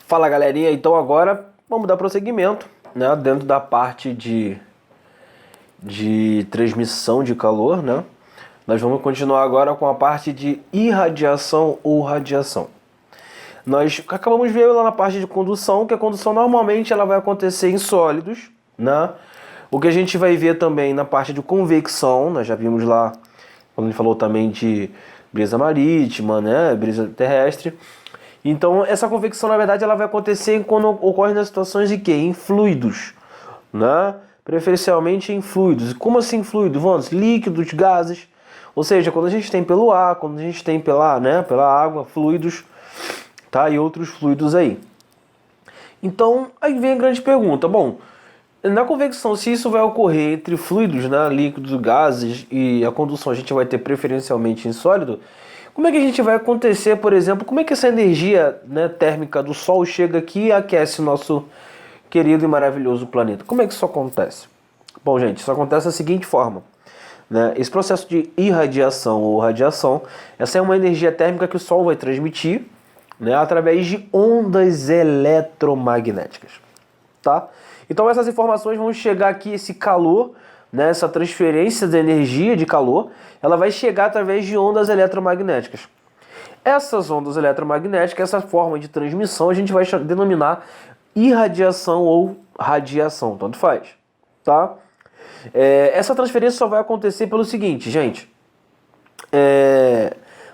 Fala galerinha, então agora vamos dar prosseguimento, né, dentro da parte de transmissão de calor, né? Nós vamos continuar agora com a parte de irradiação ou radiação. Nós acabamos de ver lá na parte de condução, que a condução normalmente ela vai acontecer em sólidos, né? O que a gente vai ver também na parte de convecção, nós já vimos lá, quando a gente falou também de brisa marítima, né, brisa terrestre. Então, essa convecção, na verdade, ela vai acontecer quando ocorre nas situações de quê? Em fluidos, né? Preferencialmente em fluidos. Como assim fluido? Vamos, líquidos, gases. Ou seja, quando a gente tem pelo ar, quando a gente tem pela água, fluidos, tá? E outros fluidos aí. Então, aí vem a grande pergunta. Bom, na convecção, se isso vai ocorrer entre fluidos, né, líquidos, gases e a condução a gente vai ter preferencialmente em sólido, como é que a gente vai acontecer, por exemplo, como é que essa energia, né, térmica do Sol chega aqui e aquece o nosso querido e maravilhoso planeta? Como é que isso acontece? Bom, gente, isso acontece da seguinte forma, né? Esse processo de irradiação ou radiação, essa é uma energia térmica que o Sol vai transmitir, né, através de ondas eletromagnéticas, tá? Então essas informações vão chegar aqui, esse calor, né, essa transferência de energia de calor, ela vai chegar através de ondas eletromagnéticas. Essas ondas eletromagnéticas, essa forma de transmissão, a gente vai denominar irradiação ou radiação, tanto faz, tá? Essa transferência só vai acontecer pelo seguinte, gente.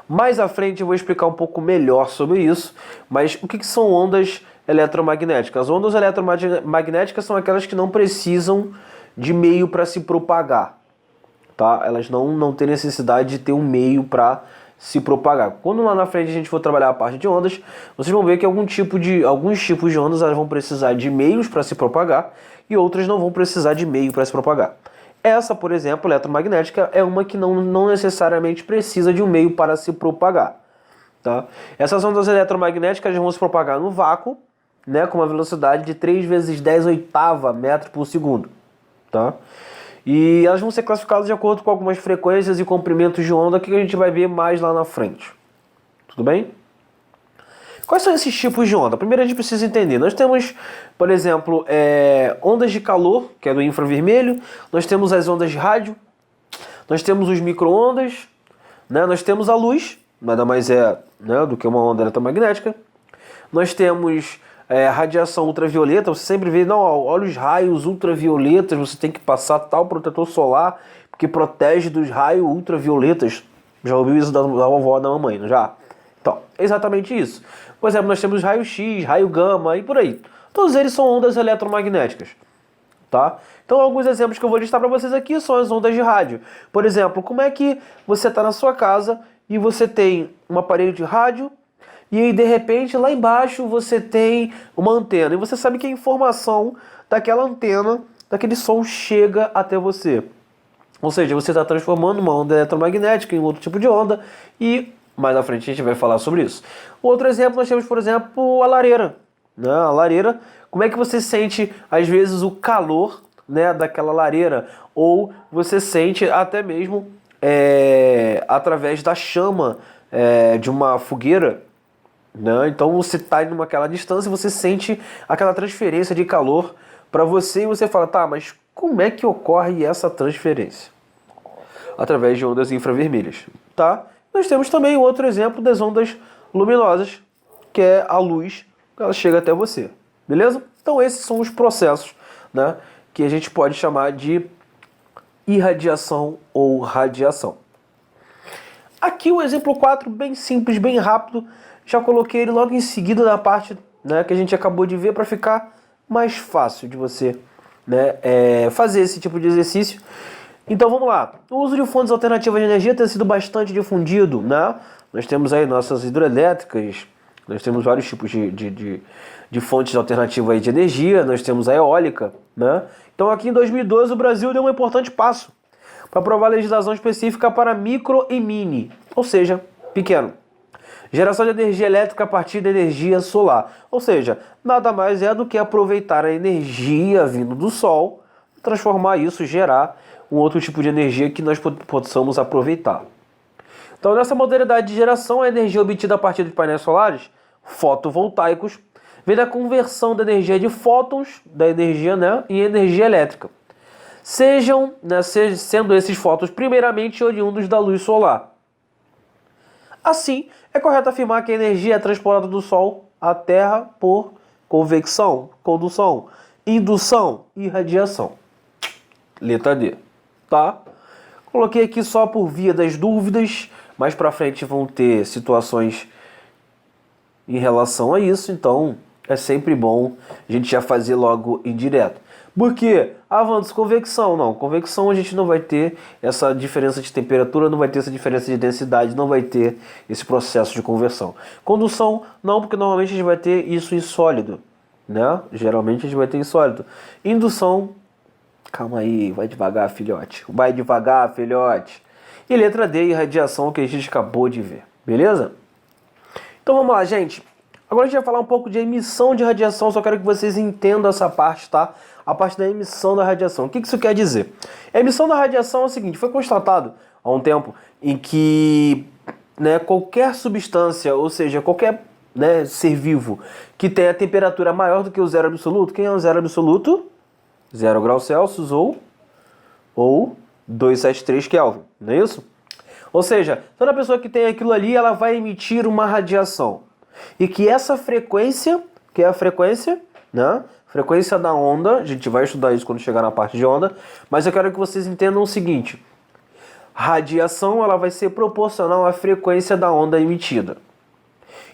Mais à frente eu vou explicar um pouco melhor sobre isso, mas o que são ondas eletromagnéticas? As ondas eletromagnéticas são aquelas que não precisam de meio para se propagar, tá? Elas não têm necessidade de ter um meio para se propagar. Quando lá na frente a gente for trabalhar a parte de ondas, vocês vão ver que alguns tipos de ondas elas vão precisar de meios para se propagar e outras não vão precisar de meio para se propagar. Essa, por exemplo, eletromagnética, é uma que não necessariamente precisa de um meio para se propagar, tá? Essas ondas eletromagnéticas vão se propagar no vácuo, né, com uma velocidade de 3 vezes 10 oitava metro por segundo, tá? E elas vão ser classificadas de acordo com algumas frequências e comprimentos de onda que a gente vai ver mais lá na frente. Tudo bem? Quais são esses tipos de onda? Primeiro a gente precisa entender. Nós temos, por exemplo, ondas de calor, que é do infravermelho. Nós temos as ondas de rádio. Nós temos os micro-ondas, né? Nós temos a luz, nada mais é, né, do que uma onda eletromagnética. Nós temos radiação ultravioleta. Você sempre vê, não, olha os raios ultravioletas, você tem que passar tal protetor solar, porque protege dos raios ultravioletas. Já ouviu isso da vovó, da mamãe, não já? Então, exatamente isso. Por exemplo, nós temos raio X, raio gama e por aí. Todos eles são ondas eletromagnéticas, tá? Então, alguns exemplos que eu vou listar para vocês aqui são as ondas de rádio. Por exemplo, como é que você está na sua casa e você tem um aparelho de rádio e aí, de repente, lá embaixo você tem uma antena. E você sabe que a informação daquela antena, daquele som, chega até você. Ou seja, você está transformando uma onda eletromagnética em outro tipo de onda e mais à frente a gente vai falar sobre isso. Outro exemplo, nós temos, por exemplo, a lareira, né? A lareira, como é que você sente, às vezes, o calor, né, daquela lareira? Ou você sente até mesmo através da chama de uma fogueira, né? Então você está naquela distância e você sente aquela transferência de calor para você e você fala, tá, mas como é que ocorre essa transferência? Através de ondas infravermelhas, tá? Nós temos também outro exemplo das ondas luminosas, que é a luz, ela chega até você, beleza? Então esses são os processos, né, que a gente pode chamar de irradiação ou radiação. Aqui o exemplo 4, bem simples, bem rápido, já coloquei ele logo em seguida da parte, né, que a gente acabou de ver para ficar mais fácil de você, né, fazer esse tipo de exercício. Então vamos lá. O uso de fontes alternativas de energia tem sido bastante difundido, né? Nós temos aí nossas hidrelétricas, nós temos vários tipos de fontes alternativas aí de energia, nós temos a eólica, né? Então aqui em 2012 o Brasil deu um importante passo para aprovar legislação específica para micro e mini, ou seja, pequeno. Geração de energia elétrica a partir da energia solar, ou seja, nada mais é do que aproveitar a energia vindo do sol, transformar isso, gerar um outro tipo de energia que nós possamos aproveitar. Então, nessa modalidade de geração, a energia obtida a partir de painéis solares fotovoltaicos vem da conversão da energia de fótons, da energia, né, em energia elétrica. Sendo esses fótons primeiramente oriundos da luz solar. Assim, é correto afirmar que a energia é transportada do Sol à Terra por convecção, condução, indução e radiação. Letra D, tá? Coloquei aqui só por via das dúvidas, mais pra frente vão ter situações em relação a isso, então é sempre bom a gente já fazer logo indireto. Por quê? Avanço, convecção. Não, convecção a gente não vai ter essa diferença de temperatura, não vai ter essa diferença de densidade, não vai ter esse processo de conversão. Condução, não, porque normalmente a gente vai ter isso em sólido, né? Geralmente a gente vai ter em sólido. Indução, calma aí, vai devagar, filhote. Vai devagar, filhote. E letra D, irradiação, que a gente acabou de ver, beleza? Então vamos lá, gente. Agora a gente vai falar um pouco de emissão de radiação, só quero que vocês entendam essa parte, tá? A parte da emissão da radiação. O que isso quer dizer? A emissão da radiação é o seguinte, foi constatado há um tempo em que, né, qualquer substância, ou seja, qualquer, né, ser vivo que tenha temperatura maior do que o zero absoluto, quem é o zero absoluto? 0 graus Celsius ou 273 Kelvin, não é isso? Ou seja, toda pessoa que tem aquilo ali, ela vai emitir uma radiação. E que essa frequência, que é a frequência, né? Frequência da onda, a gente vai estudar isso quando chegar na parte de onda, mas eu quero que vocês entendam o seguinte: radiação, ela vai ser proporcional à frequência da onda emitida.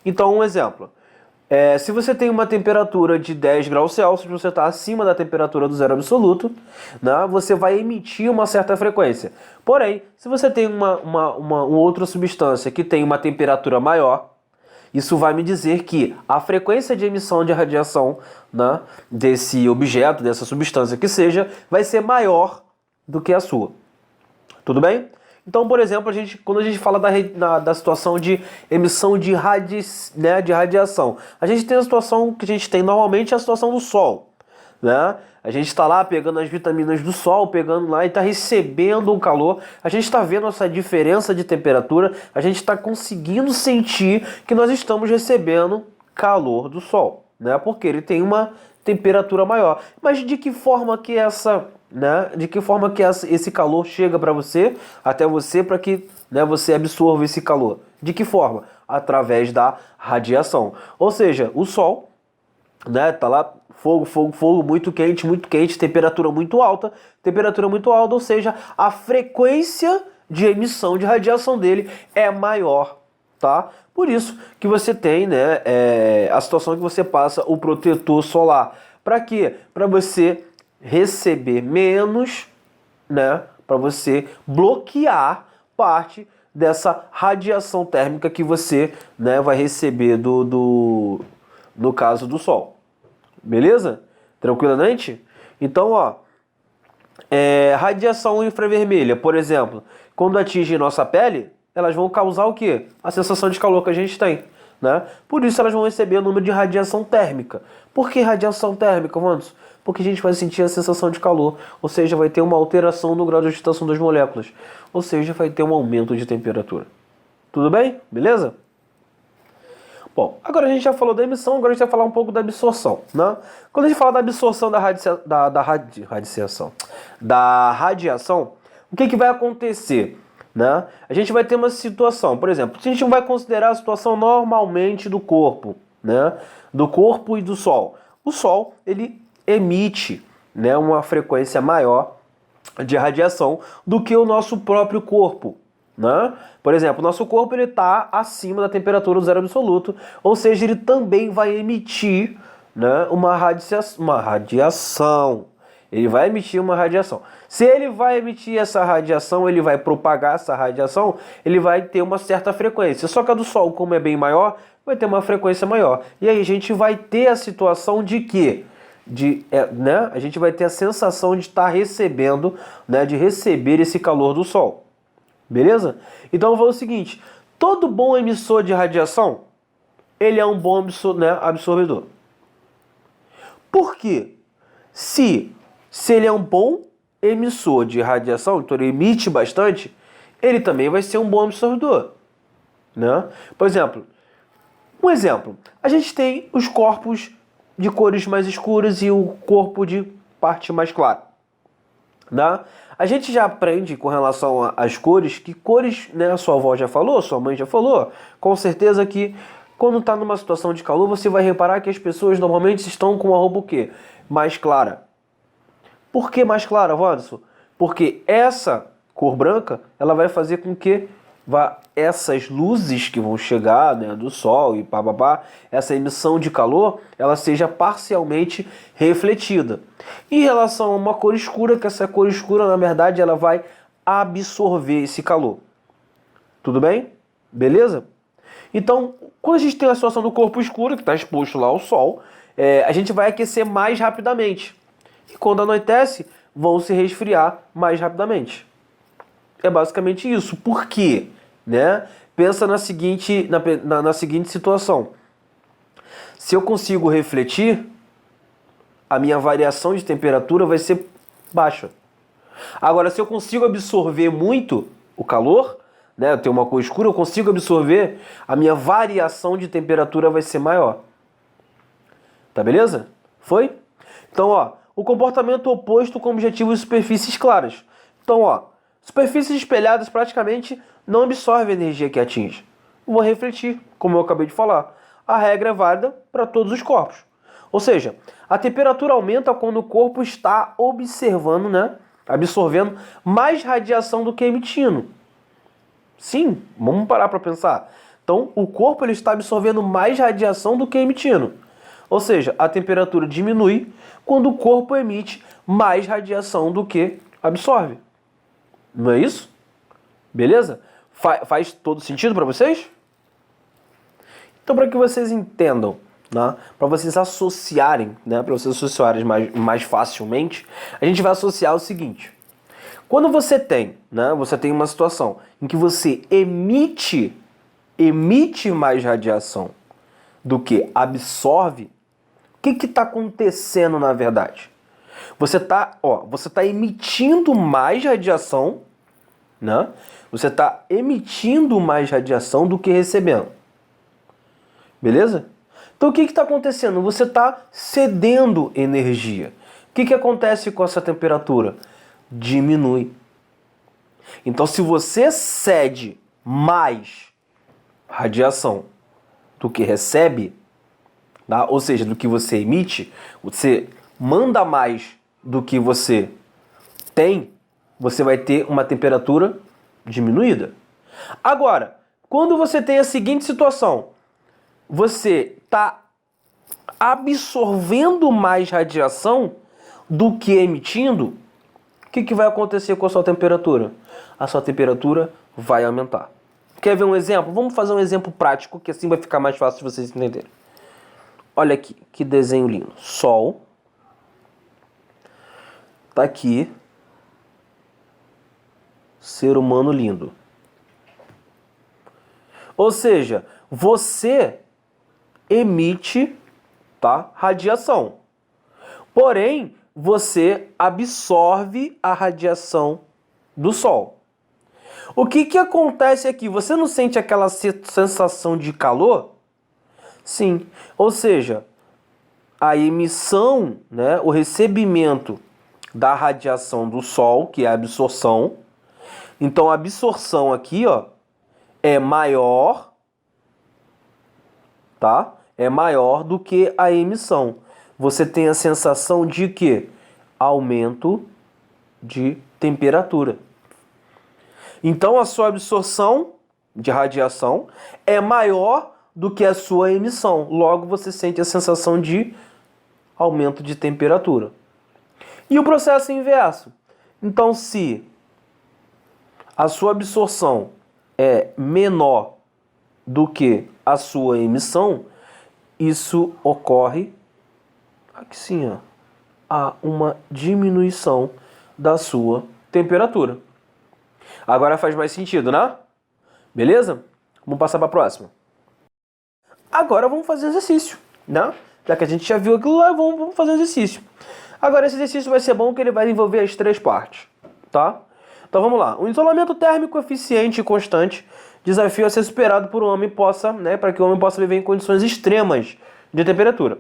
Então, um exemplo. Se você tem uma temperatura de 10 graus Celsius, você está acima da temperatura do zero absoluto, né? Você vai emitir uma certa frequência. Porém, se você tem uma outra substância que tem uma temperatura maior, isso vai me dizer que a frequência de emissão de radiação, né, desse objeto, dessa substância que seja, vai ser maior do que a sua. Tudo bem? Então, por exemplo, quando a gente fala da situação de emissão de radiação, a gente tem a situação que a gente tem normalmente, a situação do Sol, né? A gente está lá pegando as vitaminas do Sol, pegando lá e está recebendo um calor. A gente está vendo essa diferença de temperatura, a gente está conseguindo sentir que nós estamos recebendo calor do Sol, né? Porque ele tem uma temperatura maior. Mas de que forma que esse calor chega para você, até você, para que, né, você absorva esse calor? De que forma? Através da radiação. Ou seja, o Sol, né, tá lá, fogo, muito quente, temperatura muito alta, ou seja, a frequência de emissão de radiação dele é maior, tá? Por isso que você tem, né, a situação que você passa o protetor solar. Para quê? Para você receber menos, né, para você bloquear parte dessa radiação térmica que você, né, vai receber no caso do Sol. Beleza? Tranquilamente? Então, ó, radiação infravermelha, por exemplo, quando atinge nossa pele, elas vão causar o quê? A sensação de calor que a gente tem, né? Por isso elas vão receber o número de radiação térmica. Por que radiação térmica, Wanderson? Porque a gente vai sentir a sensação de calor, ou seja, vai ter uma alteração no grau de agitação das moléculas, ou seja, vai ter um aumento de temperatura. Tudo bem? Beleza? Bom, agora a gente já falou da emissão, agora a gente vai falar um pouco da absorção, né? Quando a gente fala da absorção da radiação, o que vai acontecer, né? A gente vai ter uma situação, por exemplo, se a gente vai considerar a situação normalmente do corpo, né? Do corpo e do Sol. O Sol, ele emite, né, uma frequência maior de radiação do que o nosso próprio corpo, né? Por exemplo, o nosso corpo está acima da temperatura do zero absoluto, ou seja, ele também vai emitir, né, uma radiação. Ele vai emitir uma radiação. Se ele vai emitir essa radiação, ele vai propagar essa radiação, ele vai ter uma certa frequência. Só que a do Sol, como é bem maior, vai ter uma frequência maior. E aí a gente vai ter a situação de que a gente vai ter a sensação de estar recebendo, né, de receber esse calor do Sol. Beleza? Então eu vou o seguinte, todo bom emissor de radiação, ele é um bom absorvedor. Por quê? Se ele é um bom emissor de radiação, então ele emite bastante, ele também vai ser um bom absorvedor, né? Por exemplo, a gente tem os corpos de cores mais escuras e o corpo de parte mais clara. Né? A gente já aprende com relação às cores, que cores, né, a sua avó já falou, sua mãe já falou, com certeza que quando está numa situação de calor, você vai reparar que as pessoas normalmente estão com a roupa o quê? Mais clara. Por que mais clara, Wanderson? Porque essa cor branca, ela vai fazer com que essas luzes que vão chegar, né, do sol e pá, essa emissão de calor, ela seja parcialmente refletida. Em relação a uma cor escura, que essa cor escura, na verdade, ela vai absorver esse calor. Tudo bem? Beleza? Então, quando a gente tem a situação do corpo escuro, que está exposto lá ao sol, a gente vai aquecer mais rapidamente. E quando anoitece, vão se resfriar mais rapidamente. É basicamente isso. Por quê? Né? Pensa na seguinte situação. Se eu consigo refletir, a minha variação de temperatura vai ser baixa. Agora, se eu consigo absorver muito o calor, né, eu tenho uma cor escura, eu consigo absorver, a minha variação de temperatura vai ser maior. Tá beleza? Foi? Então, ó, o comportamento oposto com objetivos de superfícies claras. Então, ó, superfícies espelhadas praticamente não absorvem a energia que atinge. Vão refletir, como eu acabei de falar. A regra é válida para todos os corpos. Ou seja, a temperatura aumenta quando o corpo está observando, né, absorvendo mais radiação do que emitindo. Sim, vamos parar para pensar. Então, o corpo ele está absorvendo mais radiação do que emitindo. Ou seja, a temperatura diminui quando o corpo emite mais radiação do que absorve. Não é isso? Beleza? Faz todo sentido para vocês? Então, para que vocês entendam, né, para vocês associarem, né, para vocês associarem mais facilmente, a gente vai associar o seguinte. Quando você tem uma situação em que você emite mais radiação do que absorve, o que está acontecendo na verdade? Você está emitindo mais radiação, né? Você está emitindo mais radiação do que recebendo. Beleza? Então o que está acontecendo? Você está cedendo energia. O que acontece com essa temperatura? Diminui. Então, se você cede mais radiação do que recebe, tá? Ou seja, do que você emite, você manda mais do que você tem, você vai ter uma temperatura diminuída. Agora, quando você tem a seguinte situação, você está absorvendo mais radiação do que emitindo, o que vai acontecer com a sua temperatura? A sua temperatura vai aumentar. Quer ver um exemplo? Vamos fazer um exemplo prático, que assim vai ficar mais fácil de vocês entenderem. Olha aqui, que desenho lindo. Sol. Tá aqui. Ser humano lindo. Ou seja, você emite, tá, radiação. Porém, você absorve a radiação do Sol. O que acontece aqui? Você não sente aquela sensação de calor? Sim. Ou seja, a emissão, né, o recebimento da radiação do Sol, que é a absorção. Então, a absorção aqui, ó, é maior, tá? É maior do que a emissão. Você tem a sensação de que? Aumento de temperatura. Então, a sua absorção de radiação é maior do que a sua emissão. Logo, você sente a sensação de aumento de temperatura. E o processo inverso? Então, se a sua absorção é menor do que a sua emissão, isso ocorre aqui sim, ó, há uma diminuição da sua temperatura. Agora faz mais sentido, né? Beleza? Vamos passar para a próxima. Agora vamos fazer exercício, né? Já que a gente já viu aquilo lá, vamos fazer exercício. Agora esse exercício vai ser bom porque ele vai envolver as três partes, tá? Então vamos lá. O isolamento térmico eficiente e constante, desafio a ser superado por um homem para que o homem possa viver em condições extremas de temperatura.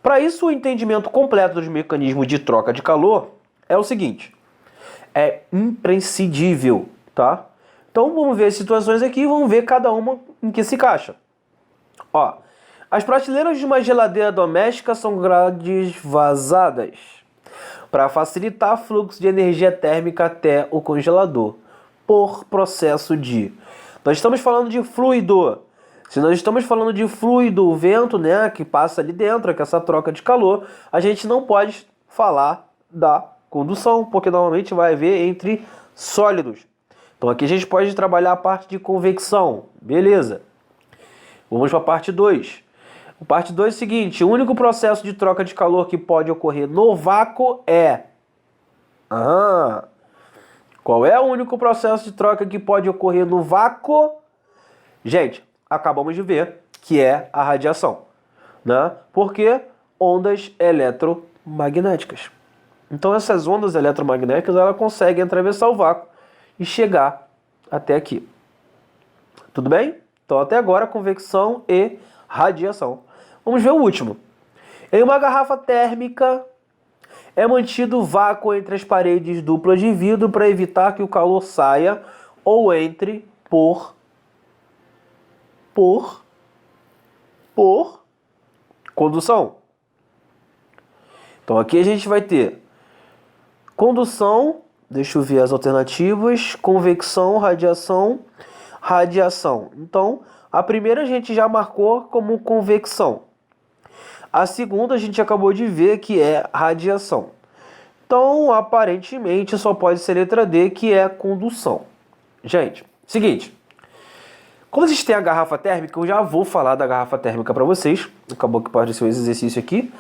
Para isso, o entendimento completo dos mecanismos de troca de calor é o seguinte: é imprescindível, tá? Então vamos ver as situações aqui e vamos ver cada uma em que se encaixa. Ó, as prateleiras de uma geladeira doméstica são grades vazadas para facilitar o fluxo de energia térmica até o congelador por processo de... Nós estamos falando de fluido. Se nós estamos falando de fluido, o vento, né, que passa ali dentro, que é essa troca de calor, a gente não pode falar da condução, porque normalmente vai haver entre sólidos. Então aqui a gente pode trabalhar a parte de convecção, beleza. Vamos para a parte 2. A parte 2 é o seguinte: o único processo de troca de calor que pode ocorrer no vácuo é... Qual é o único processo de troca que pode ocorrer no vácuo? Gente, acabamos de ver que é a radiação, né? Porque ondas eletromagnéticas. Então essas ondas eletromagnéticas, elas conseguem atravessar o vácuo e chegar até aqui. Tudo bem? Então até agora convecção e radiação. Vamos ver o último. Em uma garrafa térmica é mantido vácuo entre as paredes duplas de vidro para evitar que o calor saia ou entre por condução. Então aqui a gente vai ter condução, deixa eu ver as alternativas, convecção, radiação, radiação. Então a primeira a gente já marcou como convecção. A segunda a gente acabou de ver que é radiação. Então, aparentemente, só pode ser letra D, que é condução. Gente, seguinte. Como vocês têm a garrafa térmica, eu já vou falar da garrafa térmica para vocês. Acabou que apareceu esse exercício aqui.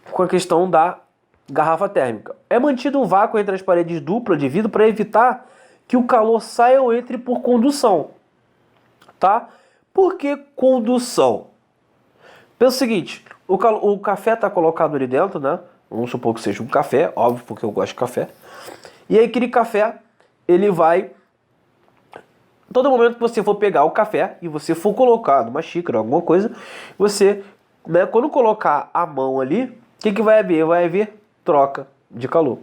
Com a questão da garrafa térmica. É mantido um vácuo entre as paredes duplas de vidro para evitar que o calor saia ou entre por condução. Tá? Por que condução? Pensa o seguinte, o café está colocado ali dentro, né? Vamos supor que seja um café, óbvio, porque eu gosto de café. E aí aquele café, ele vai... Todo momento que você for pegar o café e você for colocar numa xícara, alguma coisa, você, né, quando colocar a mão ali, o que vai haver? Vai haver troca de calor.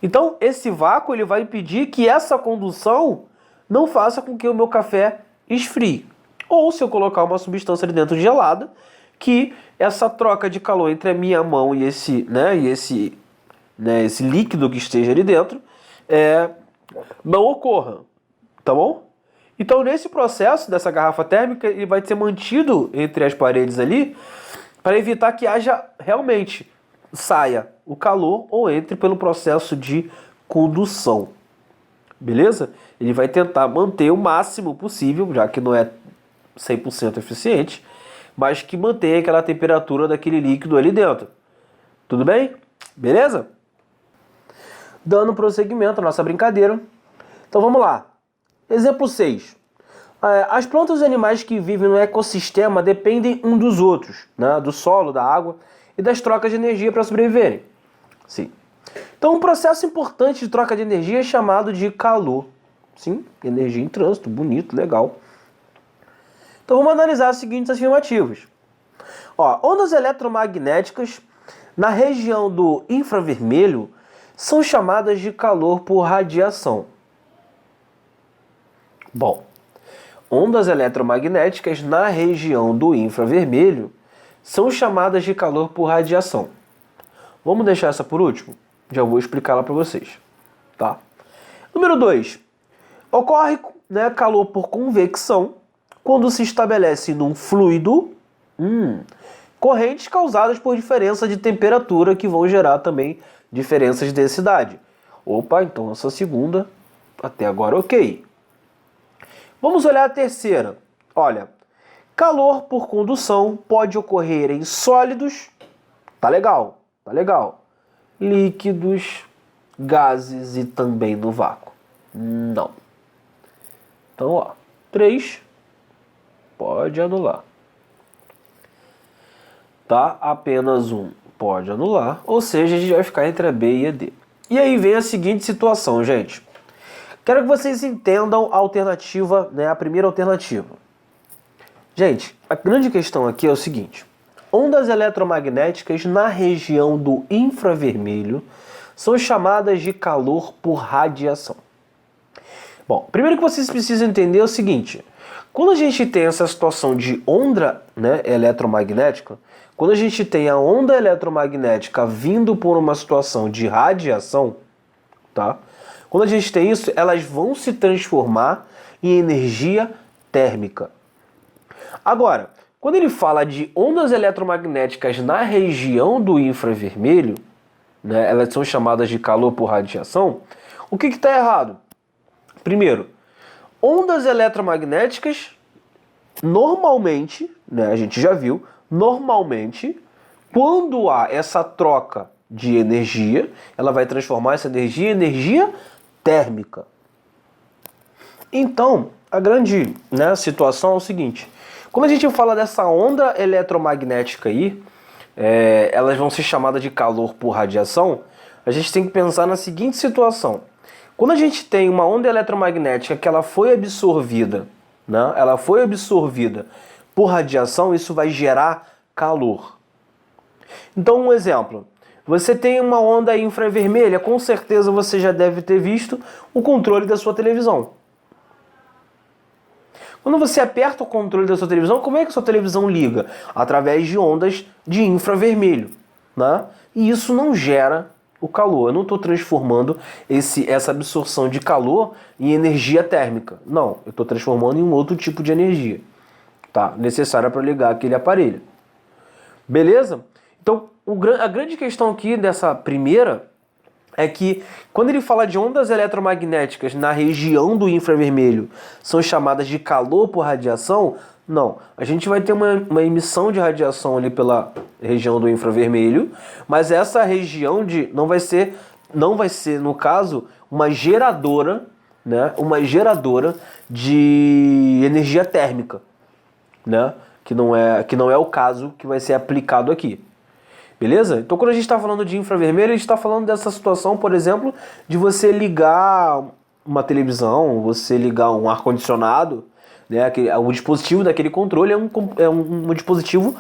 Então, esse vácuo, ele vai impedir que essa condução não faça com que o meu café esfrie. Ou se eu colocar uma substância ali dentro gelada, que essa troca de calor entre a minha mão e esse líquido que esteja ali dentro não ocorra, tá bom? Então nesse processo dessa garrafa térmica, ele vai ser mantido entre as paredes ali para evitar que haja realmente saia o calor ou entre pelo processo de condução, beleza? Ele vai tentar manter o máximo possível, já que não é 100% eficiente, mas que mantenha aquela temperatura daquele líquido ali dentro. Tudo bem? Beleza? Dando prosseguimento à nossa brincadeira. Então vamos lá. Exemplo 6. As plantas e animais que vivem no ecossistema dependem um dos outros, né? Do solo, da água e das trocas de energia para sobreviverem. Sim. Então um processo importante de troca de energia é chamado de calor. Sim, energia em trânsito, bonito, legal. Então vamos analisar as seguintes afirmativas. Ondas eletromagnéticas na região do infravermelho são chamadas de calor por radiação. Bom, ondas eletromagnéticas na região do infravermelho são chamadas de calor por radiação. Vamos deixar essa por último? Já vou explicá-la para vocês. Tá? Número 2. Ocorre, né, calor por convecção quando se estabelece num fluido correntes causadas por diferença de temperatura que vão gerar também diferenças de densidade. Opa, então essa segunda até agora ok. Vamos olhar a terceira. Olha, calor por condução pode ocorrer em sólidos, tá legal, líquidos, gases e também no vácuo. Não. Então, 3 pode anular. Tá? Apenas um pode anular, ou seja, a gente vai ficar entre a B e a D. E aí vem a seguinte situação, gente. Quero que vocês entendam a alternativa, né, a primeira alternativa. Gente, a grande questão aqui é o seguinte. ondas eletromagnéticas na região do infravermelho são chamadas de calor por radiação. Bom, primeiro que vocês precisam entender é o seguinte: quando a gente tem essa situação de onda, né, eletromagnética, quando a gente tem a onda eletromagnética vindo por uma situação de radiação, tá? Quando a gente tem isso, elas vão se transformar em energia térmica. Agora, quando ele fala de ondas eletromagnéticas na região do infravermelho, né, elas são chamadas de calor por radiação, o que está errado? Primeiro, ondas eletromagnéticas, normalmente, né, a gente já viu, normalmente, quando há essa troca de energia, ela vai transformar essa energia em energia térmica. Então, a grande, né, situação é o seguinte: quando a gente fala dessa onda eletromagnética aí, elas vão ser chamadas de calor por radiação, a gente tem que pensar na seguinte situação. Quando a gente tem uma onda eletromagnética que ela foi absorvida, né, ela foi absorvida por radiação, isso vai gerar calor. Então, um exemplo. Você tem uma onda infravermelha, com certeza você já deve ter visto o controle da sua televisão. Quando você aperta o controle da sua televisão, como é que a sua televisão liga? Através de ondas de infravermelho, né? E isso não gera o calor. Eu não estou transformando essa absorção de calor em energia térmica. Não, eu estou transformando em um outro tipo de energia, tá? Necessária para ligar aquele aparelho. Beleza? Então, a grande questão aqui dessa primeira é que quando ele fala de ondas eletromagnéticas na região do infravermelho são chamadas de calor por radiação, não. A gente vai ter uma emissão de radiação ali pela região do infravermelho, mas essa região não vai ser, no caso, uma geradora, né? Uma geradora de energia térmica, né? Que não é o caso que vai ser aplicado aqui. Beleza? Então, quando a gente está falando de infravermelho, a gente está falando dessa situação, por exemplo, de você ligar uma televisão, você ligar um ar-condicionado, né? O dispositivo daquele controle é um dispositivo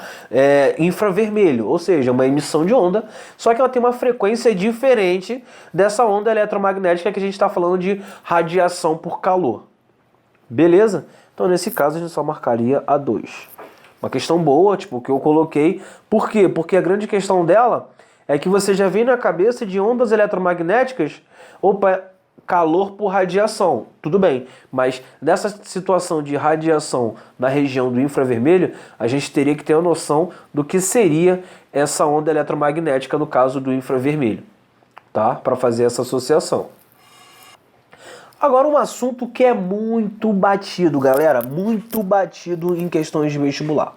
infravermelho, ou seja, uma emissão de onda, só que ela tem uma frequência diferente dessa onda eletromagnética que a gente está falando de radiação por calor. Beleza? Então, nesse caso, a gente só marcaria a 2. Uma questão boa, tipo, que eu coloquei. Por quê? Porque a grande questão dela é que você já vem na cabeça de ondas eletromagnéticas, calor por radiação. Tudo bem, mas nessa situação de radiação na região do infravermelho, a gente teria que ter uma noção do que seria essa onda eletromagnética no caso do infravermelho, tá? Para fazer essa associação. Agora, um assunto que é muito batido, galera, muito batido em questões de vestibular,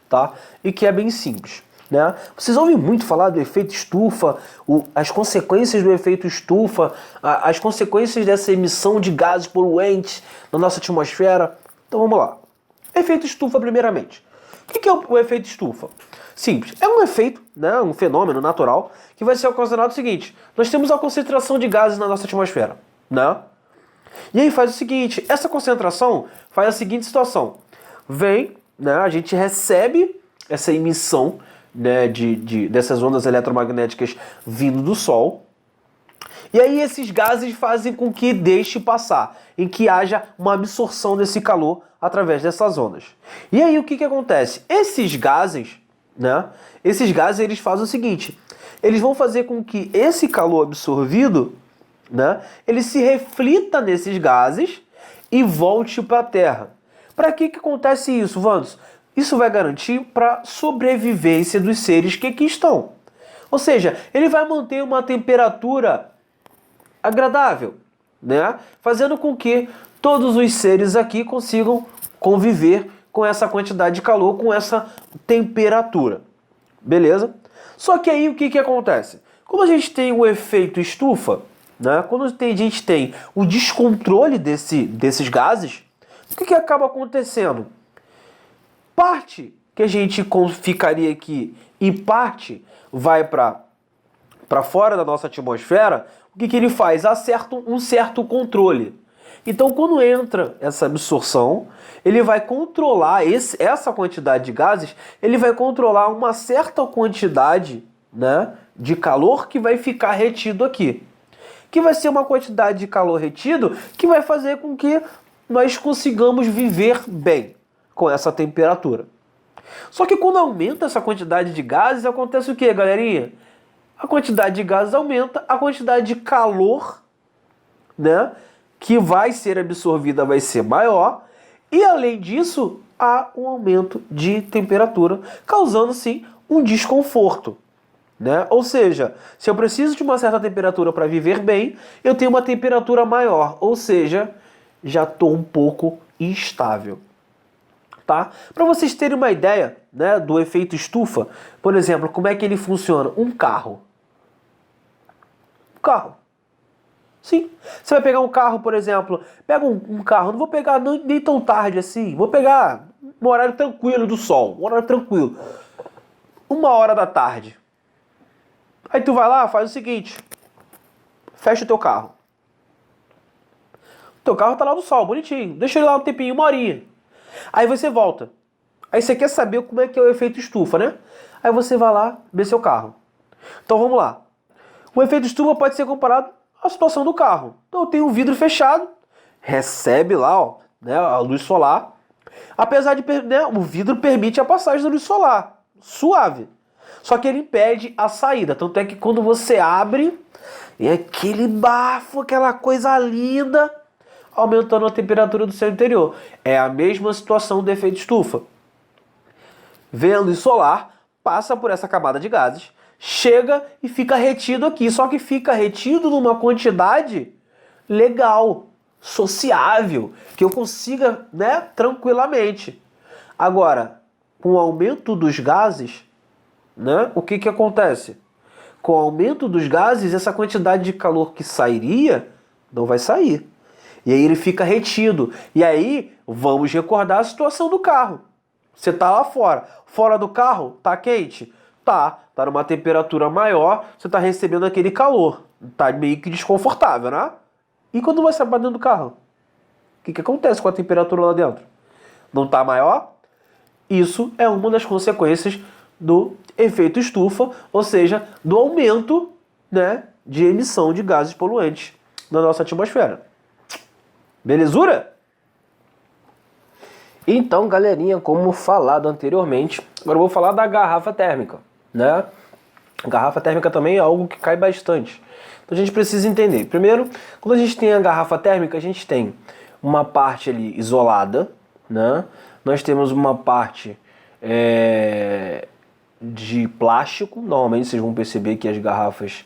tá? E que é bem simples, né? Vocês ouvem muito falar do efeito estufa, as consequências do efeito estufa, as consequências dessa emissão de gases poluentes na nossa atmosfera. Então vamos lá. Efeito estufa, primeiramente. O que é o efeito estufa? Simples. É um efeito, né, um fenômeno natural que vai ser ocasionado o seguinte: nós temos a concentração de gases na nossa atmosfera, né? E aí faz o seguinte, essa concentração faz a seguinte situação. Vem, né, a gente recebe essa emissão, né, dessas ondas eletromagnéticas vindo do Sol. E aí esses gases fazem com que deixe passar, em que haja uma absorção desse calor através dessas ondas. E aí o que acontece? Esses gases, né, eles fazem o seguinte, eles vão fazer com que esse calor absorvido, né, ele se reflita nesses gases e volte para a Terra. Para que acontece isso, Vandos? Isso vai garantir para a sobrevivência dos seres que aqui estão. Ou seja, ele vai manter uma temperatura agradável, né, fazendo com que todos os seres aqui consigam conviver com essa quantidade de calor, com essa temperatura. Beleza? Só que aí o que acontece? Como a gente tem o efeito estufa, né? Quando a gente tem o descontrole desses gases, o que acaba acontecendo? Parte que a gente ficaria aqui e parte vai para fora da nossa atmosfera, o que ele faz? Acerta um certo controle. Então, quando entra essa absorção, ele vai controlar essa quantidade de gases, ele vai controlar uma certa quantidade, né, de calor que vai ficar retido aqui. Que vai ser uma quantidade de calor retido que vai fazer com que nós consigamos viver bem com essa temperatura. Só que quando aumenta essa quantidade de gases, acontece o que, galerinha? A quantidade de gases aumenta, a quantidade de calor, né, que vai ser absorvida vai ser maior, e além disso, há um aumento de temperatura, causando sim um desconforto. Né? Ou seja, se eu preciso de uma certa temperatura para viver bem, eu tenho uma temperatura maior, ou seja, já estou um pouco instável. Tá? Para vocês terem uma ideia, né, do efeito estufa, por exemplo, como é que ele funciona? Um carro. Sim. Você vai pegar um carro, por exemplo, pega um carro, não vou pegar nem tão tarde assim, vou pegar um horário tranquilo do sol, um horário tranquilo, 1h da tarde. Aí tu vai lá, faz o seguinte, fecha o teu carro. O teu carro tá lá no sol, bonitinho, deixa ele lá um tempinho, 1h. Aí você volta. Aí você quer saber como é que é o efeito estufa, né? Aí você vai lá ver seu carro. Então vamos lá. O efeito estufa pode ser comparado à situação do carro. Então eu tenho um vidro fechado, recebe lá, ó, né, a luz solar. Apesar de, né, o vidro permite a passagem da luz solar, suave. Só que ele impede a saída. Tanto é que quando você abre, é aquele bafo, aquela coisa linda, aumentando a temperatura do seu interior. É a mesma situação do efeito estufa. Vem a luz solar, passa por essa camada de gases, chega e fica retido aqui. Só que fica retido numa quantidade legal, sociável, que eu consiga, né, tranquilamente. Agora, com o aumento dos gases, né, o que acontece? Com o aumento dos gases, essa quantidade de calor que sairia não vai sair. E aí ele fica retido. E aí, vamos recordar a situação do carro. Você está lá fora. Fora do carro, tá quente? Tá numa temperatura maior, você está recebendo aquele calor. Tá meio que desconfortável, né? E quando você vai dentro do carro? O que acontece com a temperatura lá dentro? Não tá maior? Isso é uma das consequências do efeito estufa, ou seja, do aumento, né, de emissão de gases poluentes na nossa atmosfera. Belezura? Então, galerinha, como falado anteriormente, agora eu vou falar da garrafa térmica, né? A garrafa térmica também é algo que cai bastante. Então a gente precisa entender. Primeiro, quando a gente tem a garrafa térmica, a gente tem uma parte ali isolada, né? Nós temos uma parte de plástico. Normalmente vocês vão perceber que as garrafas,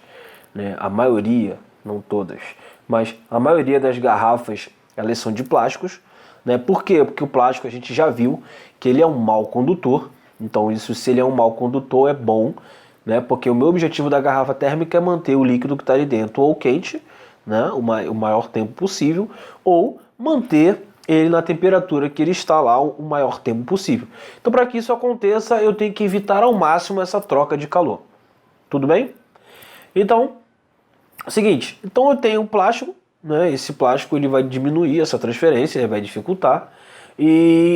né, a maioria, não todas, mas a maioria das garrafas, elas são de plásticos, né? Por quê? Porque o plástico a gente já viu que ele é um mau condutor. Então isso, se ele é um mau condutor, é bom, né? Porque o meu objetivo da garrafa térmica é manter o líquido que está ali dentro ou quente, né, o maior tempo possível, ou manter ele na temperatura que ele está lá o maior tempo possível. Então, para que isso aconteça, eu tenho que evitar ao máximo essa troca de calor. Tudo bem? Então, é o seguinte, então eu tenho um plástico, né? Esse plástico ele vai diminuir essa transferência, ele vai dificultar, e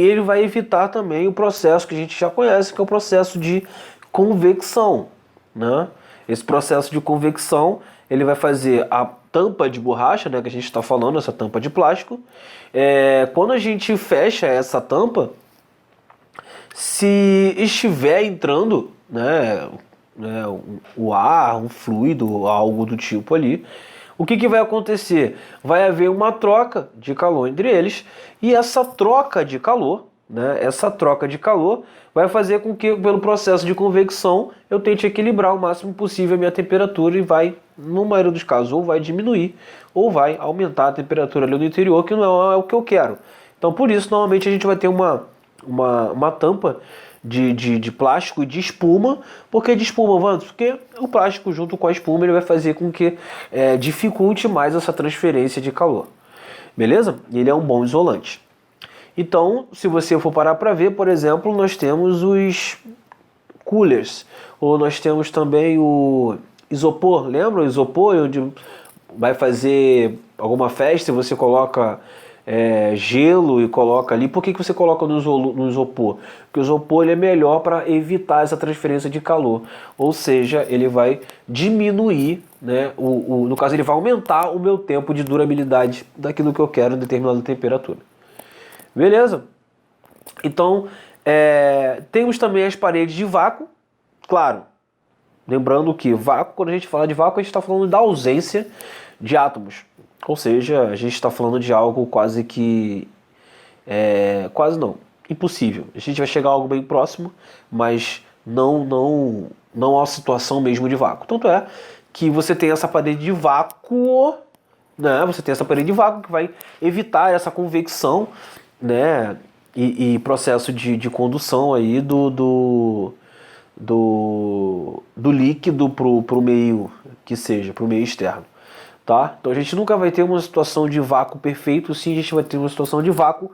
ele vai evitar também o processo que a gente já conhece, que é o processo de convecção, né? Esse processo de convecção, ele vai fazer a tampa de borracha, né, que a gente está falando, essa tampa de plástico. Quando a gente fecha essa tampa, se estiver entrando, né, o ar, um fluido, algo do tipo ali, o que vai acontecer? Vai haver uma troca de calor entre eles, e essa troca de calor, né, vai fazer com que, pelo processo de convecção, eu tente equilibrar o máximo possível a minha temperatura e vai, no maioria dos casos, ou vai diminuir ou vai aumentar a temperatura ali no interior, que não é o que eu quero. Então, por isso, normalmente a gente vai ter uma tampa de plástico e de espuma. Por que de espuma, Wanderson? Porque o plástico junto com a espuma ele vai fazer com que dificulte mais essa transferência de calor. Beleza? Ele é um bom isolante. Então, se você for parar para ver, por exemplo, nós temos os coolers, ou nós temos também o isopor, lembra o isopor, onde vai fazer alguma festa e você coloca gelo e coloca ali, por que você coloca no isopor? Porque o isopor ele é melhor para evitar essa transferência de calor, ou seja, ele vai diminuir, né, no caso ele vai aumentar o meu tempo de durabilidade daquilo que eu quero em determinada temperatura. Beleza? Então, temos também as paredes de vácuo, claro, lembrando que vácuo, quando a gente fala de vácuo, a gente está falando da ausência de átomos. Ou seja, a gente está falando de algo quase que... quase não, impossível. A gente vai chegar a algo bem próximo, mas não a situação mesmo de vácuo. Tanto é que você tem essa parede de vácuo, né? Você tem essa parede de vácuo que vai evitar essa convecção, né? E processo de condução aí do líquido pro meio que seja, pro meio externo. Tá? Então a gente nunca vai ter uma situação de vácuo perfeito, sim, a gente vai ter uma situação de vácuo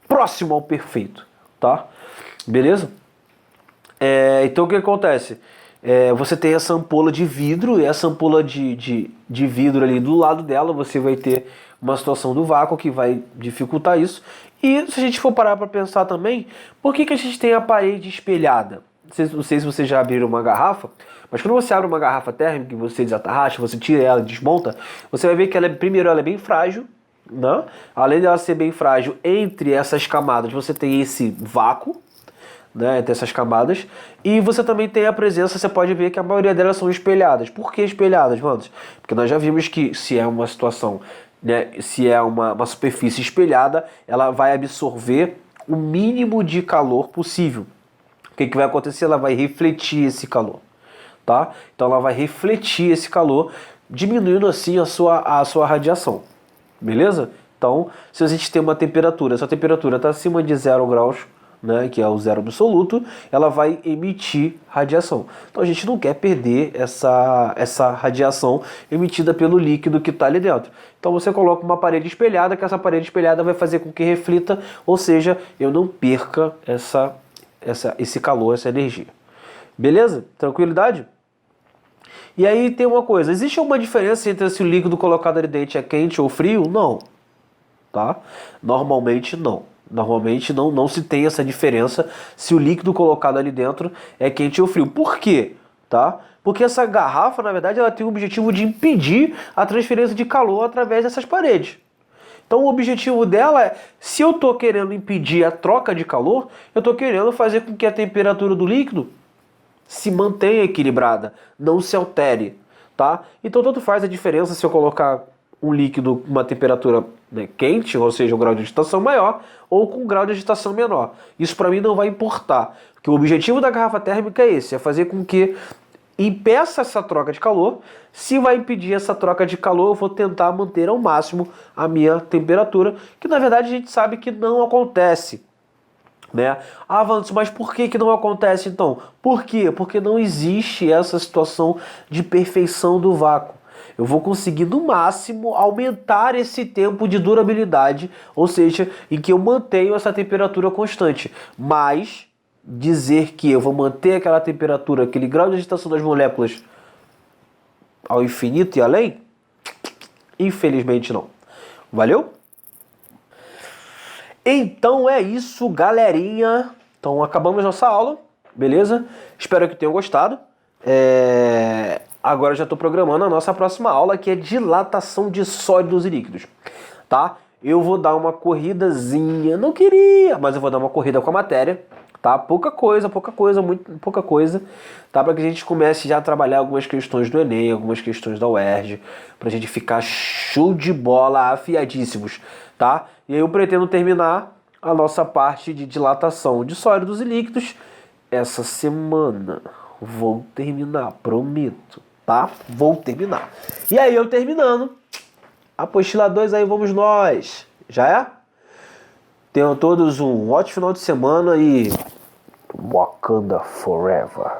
próximo ao perfeito, tá? Beleza? Então o que acontece? Você tem essa ampola de vidro, e essa ampola de vidro ali do lado dela, você vai ter uma situação do vácuo que vai dificultar isso. E se a gente for parar para pensar também, por que a gente tem a parede espelhada? Não sei se vocês já abriram uma garrafa, mas quando você abre uma garrafa térmica e você desatarracha, você tira ela e desmonta, você vai ver que primeiro ela é bem frágil, né? Além dela ser bem frágil, entre essas camadas você tem esse vácuo, né, entre essas camadas, e você também tem a presença, você pode ver que a maioria delas são espelhadas. Por que espelhadas, mano? Porque nós já vimos que se é uma situação, né, se é uma superfície espelhada, ela vai absorver o mínimo de calor possível. O que vai acontecer? Ela vai refletir esse calor, tá? Então ela vai refletir esse calor, diminuindo assim a sua radiação, beleza? Então, se a gente tem uma temperatura, essa temperatura está acima de 0 graus, né, que é o zero absoluto, ela vai emitir radiação. Então a gente não quer perder essa radiação emitida pelo líquido que está ali dentro. Então você coloca uma parede espelhada, que essa parede espelhada vai fazer com que reflita, ou seja, eu não perca esse calor, essa energia. Beleza? Tranquilidade? E aí tem uma coisa, existe alguma diferença entre se o líquido colocado ali dentro é quente ou frio? Não. Tá? Normalmente não. Normalmente não se tem essa diferença se o líquido colocado ali dentro é quente ou frio. Por quê? Tá? Porque essa garrafa, na verdade, ela tem o objetivo de impedir a transferência de calor através dessas paredes. Então o objetivo dela é, se eu estou querendo impedir a troca de calor, eu estou querendo fazer com que a temperatura do líquido se mantenha equilibrada, não se altere, tá? Então tanto faz a diferença se eu colocar um líquido com uma temperatura, né, quente, ou seja, um grau de agitação maior, ou com um grau de agitação menor. Isso para mim não vai importar, porque o objetivo da garrafa térmica é esse, é fazer com que impeça essa troca de calor. Se vai impedir essa troca de calor, eu vou tentar manter ao máximo a minha temperatura, que na verdade a gente sabe que não acontece, né? Ah, Vantos, mas por que não acontece então? Por quê? Porque não existe essa situação de perfeição do vácuo. Eu vou conseguir no máximo aumentar esse tempo de durabilidade, ou seja, em que eu mantenho essa temperatura constante. Mas dizer que eu vou manter aquela temperatura, aquele grau de agitação das moléculas ao infinito e além, infelizmente não. Valeu? Então é isso, galerinha. Então acabamos nossa aula, beleza? Espero que tenham gostado. Agora eu já estou programando a nossa próxima aula, que é dilatação de sólidos e líquidos, tá? Eu vou dar uma corridazinha, não queria, mas eu vou dar uma corrida com a matéria, tá? Pouca coisa, muito pouca coisa, tá? Para que a gente comece já a trabalhar algumas questões do Enem, algumas questões da UERJ, pra gente ficar show de bola, afiadíssimos, tá? E aí eu pretendo terminar a nossa parte de dilatação de sólidos e líquidos essa semana. Vou terminar, prometo, tá? Vou terminar. E aí eu terminando, apostila 2 aí vamos nós. Já é? Tenham todos um ótimo final de semana e Wakanda Forever.